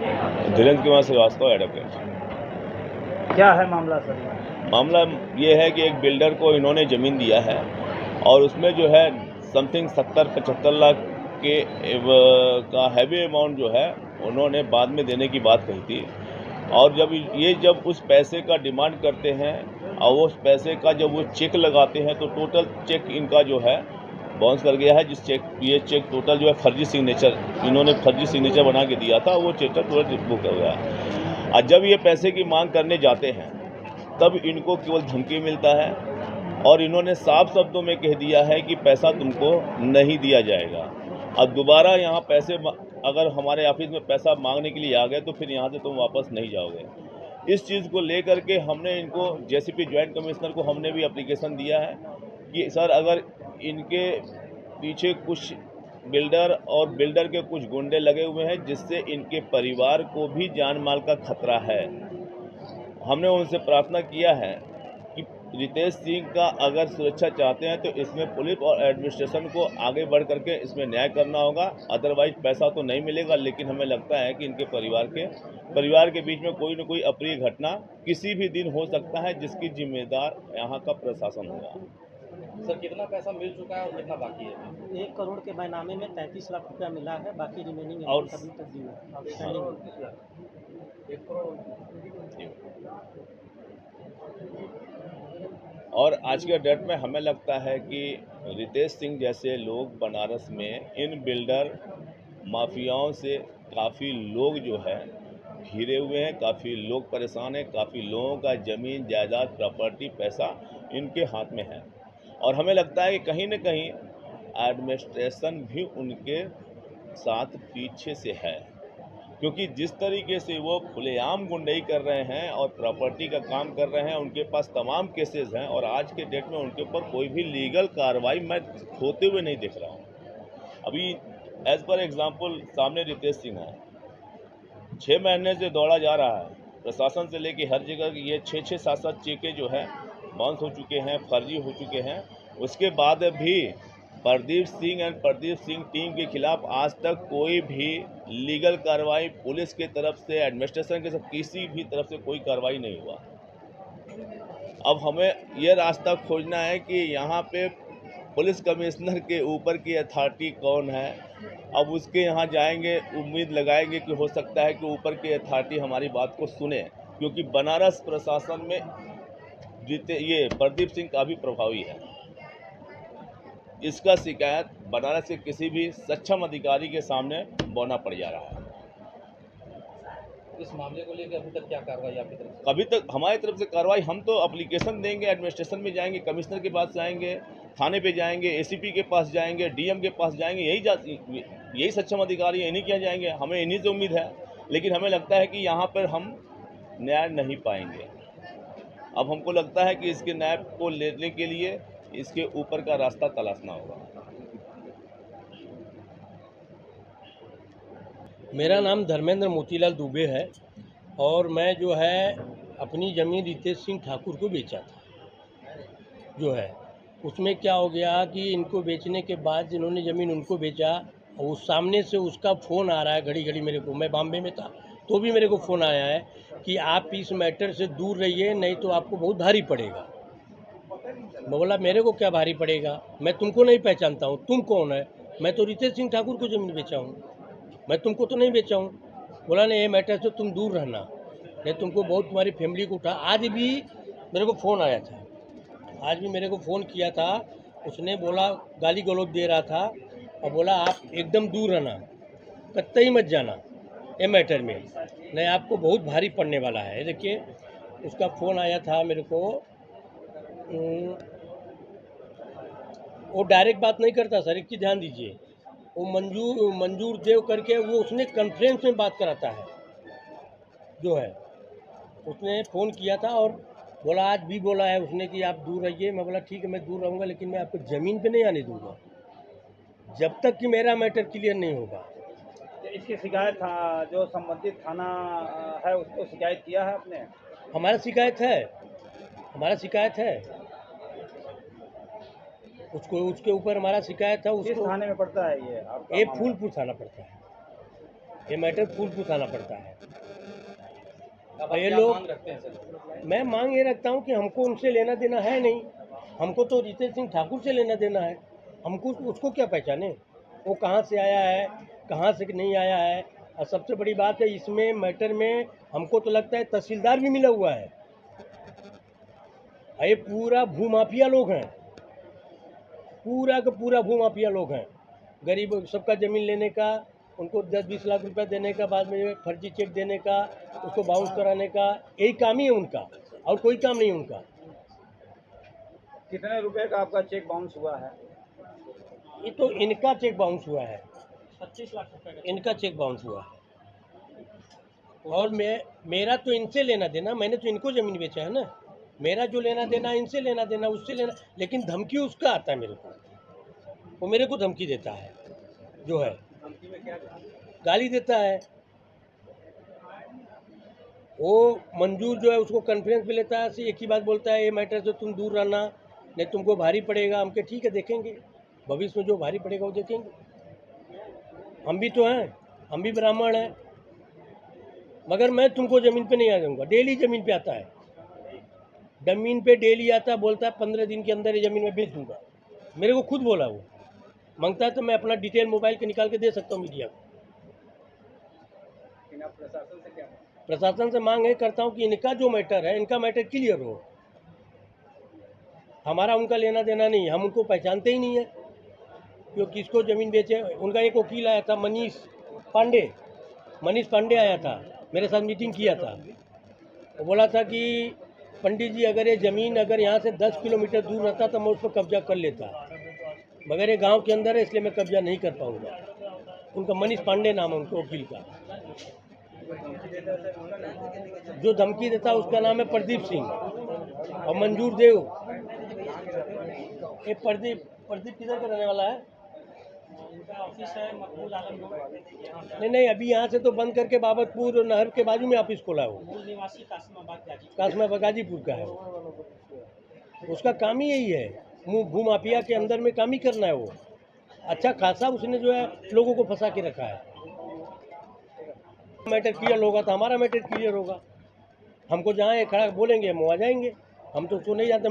Dhirendra Kumar Srivastava advocate. क्या है मामला सर? मामला ये है कि एक बिल्डर को इन्होंने ज़मीन दिया है और उसमें जो है समथिंग 70-75 लाख के का हैवी अमाउंट जो है उन्होंने बाद में देने की बात कही थी। और जब उस पैसे का डिमांड करते हैं और उस पैसे का जब वो चेक लगाते हैं तो टोटल चेक इनका जो है बाउंस कर गया है। ये चेक टोटल जो है फर्जी सिग्नेचर, इन्होंने फर्जी सिग्नेचर बना के दिया था, वो चेक टोटल बुक कर गया है। और जब ये पैसे की मांग करने जाते हैं तब इनको केवल धमकी मिलता है और इन्होंने साफ शब्दों में कह दिया है कि पैसा तुमको नहीं दिया जाएगा। अब दोबारा यहाँ पैसे अगर हमारे ऑफिस में पैसा मांगने के लिए आ गए तो फिर यहाँ से तुम वापस नहीं जाओगे। इस चीज़ को लेकर के हमने इनको जेसीपी ज्वाइंट कमिश्नर को हमने भी एप्लीकेशन दिया है कि सर अगर इनके पीछे कुछ बिल्डर और बिल्डर के कुछ गुंडे लगे हुए हैं जिससे इनके परिवार को भी जान माल का खतरा है। हमने उनसे प्रार्थना किया है कि रितेश सिंह का अगर सुरक्षा चाहते हैं तो इसमें पुलिस और एडमिनिस्ट्रेशन को आगे बढ़ करके इसमें न्याय करना होगा। अदरवाइज पैसा तो नहीं मिलेगा, लेकिन हमें लगता है कि इनके परिवार के बीच में कोई न कोई अप्रिय घटना किसी भी दिन हो सकता है जिसकी जिम्मेदार यहाँ का प्रशासन होगा। सर कितना पैसा मिल चुका है और कितना बाकी है? 1 करोड़ के बैनामे में 33 लाख रुपया मिला है, बाकी रिमेनिंग और अभी तक ड्यू है, आउटस्टैंडिंग। 1 करोड़। और आज के डेट में हमें लगता है कि रितेश सिंह जैसे लोग बनारस में इन बिल्डर माफियाओं से काफ़ी लोग जो है घिरे हुए हैं, काफ़ी लोग परेशान हैं, काफ़ी लोगों का ज़मीन जायदाद प्रॉपर्टी पैसा इनके हाथ में है। और हमें लगता है कि कहीं न कहीं एडमिनिस्ट्रेशन भी उनके साथ पीछे से है, क्योंकि जिस तरीके से वो खुलेआम गुंडई कर रहे हैं और प्रॉपर्टी का काम कर रहे हैं, उनके पास तमाम केसेस हैं और आज के डेट में उनके ऊपर कोई भी लीगल कार्रवाई मैं होते हुए नहीं देख रहा हूँ। अभी एज पर एग्जांपल सामने रितेश सिंह है, 6 महीने से दौड़ा जा रहा है, प्रशासन से लेके हर जगह ये 6-6, 7-7 चेकें जो है बाउंस हो चुके हैं, फर्जी हो चुके हैं। उसके बाद भी प्रदीप सिंह टीम के खिलाफ आज तक कोई भी लीगल कार्रवाई पुलिस के तरफ से, एडमिनिस्ट्रेशन के तरफ, किसी भी तरफ से कोई कार्रवाई नहीं हुआ। अब हमें यह रास्ता खोजना है कि यहाँ पे पुलिस कमिश्नर के ऊपर की अथॉरिटी कौन है। अब उसके यहाँ जाएंगे, उम्मीद लगाएंगे कि हो सकता है कि ऊपर की अथॉरिटी हमारी बात को सुने, क्योंकि बनारस प्रशासन में ये प्रदीप सिंह काफ़ी प्रभावी है। इसका शिकायत बनारस के किसी भी सक्षम अधिकारी के सामने बौना पड़ जा रहा है। इस मामले को लेकर अभी तक क्या कार्रवाई आपकी तरफ से? अभी तक हमारी तरफ से कार्रवाई, हम तो एप्लीकेशन देंगे, एडमिनिस्ट्रेशन में जाएंगे, कमिश्नर के पास जाएंगे, थाने पे जाएंगे, एसीपी के पास जाएंगे, डीएम के पास जाएंगे, यही सक्षम अधिकारी है, इन्हीं के यहाँ जाएंगे, हमें इन्हीं से उम्मीद है। लेकिन हमें लगता है कि यहाँ पर हम न्याय नहीं पाएंगे। अब हमको लगता है कि इसके न्याय को लेने के लिए इसके ऊपर का रास्ता तलाशना होगा। मेरा नाम धर्मेंद्र मोतीलाल दुबे है और मैं जो है अपनी ज़मीन रितेश सिंह ठाकुर को बेचा था। जो है उसमें क्या हो गया कि इनको बेचने के बाद जिन्होंने ज़मीन उनको बेचा, और उस सामने से उसका फ़ोन आ रहा है घड़ी घड़ी मेरे को, मैं बॉम्बे में था तो भी मेरे को फ़ोन आया है कि आप इस मैटर से दूर रहिए, नहीं तो आपको बहुत भारी पड़ेगा। मैं बोला मेरे को क्या भारी पड़ेगा, मैं तुमको नहीं पहचानता हूँ, तुम कौन है? मैं तो रितेश सिंह ठाकुर को ज़मीन बेचा हूँ, मैं तुमको तो नहीं बेचा हूँ। बोला नहीं, ये मैटर से तुम दूर रहना, नहीं तुमको बहुत तुम्हारी फैमिली को उठा। आज भी मेरे को फ़ोन आया था, आज भी मेरे को फ़ोन किया था, उसने बोला गाली गलौज दे रहा था और बोला आप एकदम दूर रहना, कतई मत जाना ये मैटर में, नहीं आपको बहुत भारी पड़ने वाला है। देखिए उसका फ़ोन आया था मेरे को, वो डायरेक्ट बात नहीं करता सर, एक चीज़ ध्यान दीजिए, वो मंजूर देव करके वो उसने कॉन्फ्रेंस में बात कराता है। जो है उसने फ़ोन किया था और बोला, आज भी बोला है उसने कि आप दूर रहिए। मैं बोला ठीक है मैं दूर रहूँगा, लेकिन मैं आपको ज़मीन पे नहीं आने दूँगा जब तक कि मेरा मैटर क्लियर नहीं होगा। इसकी शिकायत जो संबंधित थाना है उसको शिकायत किया है आपने? हमारा शिकायत है, उसको उसके ऊपर हमारा शिकायत है। किस उसको थाने में पड़ता है ये आपका? ये फूलपुर थाना पड़ता है। ये मैटर फूल उठाना पड़ता है। अब ये क्या लोग मांग रखते हैं सर? मैं मांग ये रखता हूँ कि हमको उनसे लेना देना है नहीं, हमको तो रितेश सिंह ठाकुर से लेना देना है। हमको उसको क्या पहचाने, वो कहाँ से आया है, कहाँ से नहीं आया है। और सबसे बड़ी बात है इसमें मैटर में हमको तो लगता है तहसीलदार भी मिला हुआ है। ये पूरा भूमाफिया लोग हैं, पूरा का पूरा भूमाफिया लोग हैं। गरीब सबका ज़मीन लेने का, उनको 10-20 लाख रुपए देने का, बाद में फर्जी चेक देने का, उसको बाउंस कराने का, यही काम ही है उनका, और कोई काम नहीं उनका। कितने रुपए का आपका चेक बाउंस हुआ है? ये तो इनका चेक बाउंस हुआ है, 25 लाख रुपए का। इनका चेक बाउंस हुआ है। और मेरा तो इनसे लेना देना, मैंने तो इनको ज़मीन बेचा है ना, मेरा जो लेना देना इनसे लेना देना, उससे लेना। लेकिन धमकी उसका आता है मेरे को, वो मेरे को धमकी देता है, जो है धमकी में क्या गाली देता है। वो मंजूर जो है उसको कॉन्फ्रेंस पे लेता है, एक ही बात बोलता है, ये मैटर से तुम दूर रहना, नहीं तुमको भारी पड़ेगा। हम के ठीक है, देखेंगे भविष्य में जो भारी पड़ेगा वो देखेंगे। हम भी तो हैं, हम भी ब्राह्मण हैं, मगर मैं तुमको ज़मीन पे नहीं आ जाऊँगा। डेली ज़मीन पे आता है, ज़मीन पे डेली आता है, बोलता है 15 दिन के अंदर ये ज़मीन में बेच दूँगा। मेरे को खुद बोला, वो मांगता है तो मैं अपना डिटेल मोबाइल के निकाल के दे सकता हूँ मीडिया को। प्रशासन से क्या? प्रशासन से मांग ये करता हूँ कि इनका जो मैटर है, इनका मैटर क्लियर हो। हमारा उनका लेना देना नहीं, हम उनको पहचानते ही नहीं है कि वो किसको ज़मीन बेचे। उनका एक वकील आया था, मनीष पांडे आया था, मेरे साथ मीटिंग किया था। वो बोला था कि पंडित जी अगर ये ज़मीन अगर यहाँ से 10 किलोमीटर दूर रहता तो मैं उस पर कब्जा कर लेता, मगर ये गांव के अंदर है इसलिए मैं कब्जा नहीं कर पाऊँगा। उनका मनीष पांडे नाम है उनके वकील का। जो धमकी देता है उसका नाम है प्रदीप सिंह और मंजूर देव। ये प्रदीप किधर का रहने वाला है? ऑफिस है मकबूल आलम। नहीं, अभी यहाँ से तो बंद करके बाबतपुर नहर के बाजू में ऑफिस खोला है वो। मूल निवासी कासिमाबाद गाजीपुर का है वो। उसका काम ही यही है, भूमाफिया के अंदर में काम ही करना है वो। अच्छा खासा उसने जो है लोगों को फंसा के रखा है। मैटर क्लियर होगा तो हमारा मैटर क्लियर होगा। हमको जहाँ ये खड़ा बोलेंगे हम वहाँ जाएंगे, हम तो उसको नहीं जानते।